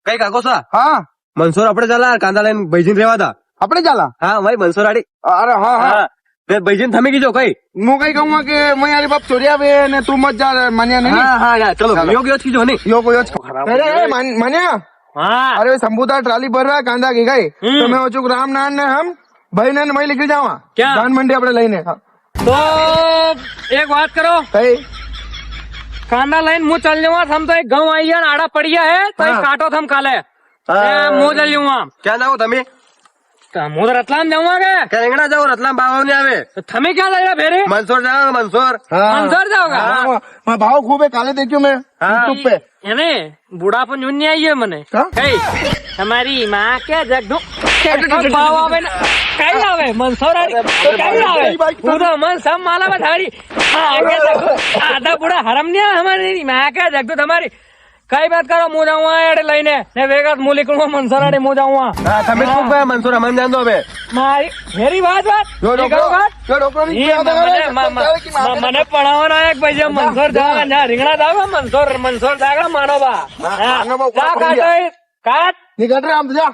કઈ કાકો સા હા મનસોર આપડે ચાલા કાંદા લઈને ભાઈજીને રેવા દા આપણે ચાલા હા ભાઈ મનસોર આડી અરે હા હા ભાઈજીને થમી ગીજો કઈ હું કઈ કહું કે મેં યારી બાપ ચોરી આવે ને તું મત જા માન્યા નહીં હા હા યાર ચલો યોગ્ય કીજો ને યો કોઈ અરે માન્યા હા અરે સંભુતા ટ્રાલી ભરવા કાંદા કે ગઈ હમ. તમે ઓછું રામ નાન ને હમ ભાઈ ને મય લીધી જાવા ક્યાં? ધાન મંડી આપણે લઈને હા. તો એક વાત કરો કઈ કાંदा લઈને હું ચાલ લેવા થમ તો એક ઘઉં આવી ગયા ને આડા પડી ગયા હે તો એક હા. કાંટો થમ કાલે હા. હું ચાલ લેવું આમ ક્યાં જાઓ તમે હું તો રતલામ જવું કે ક્યાં રીંગણા જાઓ રતલામ બાવા ને આવે તો તમે ક્યાં લઈ રહ્યા ભેરે મનસોર જાઓ મનસોર મંદિર જાઓ કા મારા ભાવ ખૂબ હે કાલે દેખ્યું મેં હા. YouTube पे એને બુढ़ा પણ જૂન ની આવી મને હા? કઈ તમારી માં કે જગદુ ભાવ આવે ને કઈ આવે મનસોરારી તો કઈ આવે હું તો મન સમ માલા માં થારી આધા બુढ़ा હરમ ને હમારી માં કે જગદુ તમારી કઈ વાત કરો હું જાઉં આ લઈને ને વેગત હું નીકળું મનસોરાડી હું જાઉં હા તમે શું કહે મનસોર અમન જાન દો હવે મારી મેરી વાત જો એ ડોક્ટર કહું વાત જો ડોક્ટર ની ઈ મને પડાવવાનો એક ભાઈ મનસોર જાવ ના રીંગણા જાવ મનસોર જાગા માનોબા માનોબા, જા કાટ નીકળ રે આમ જા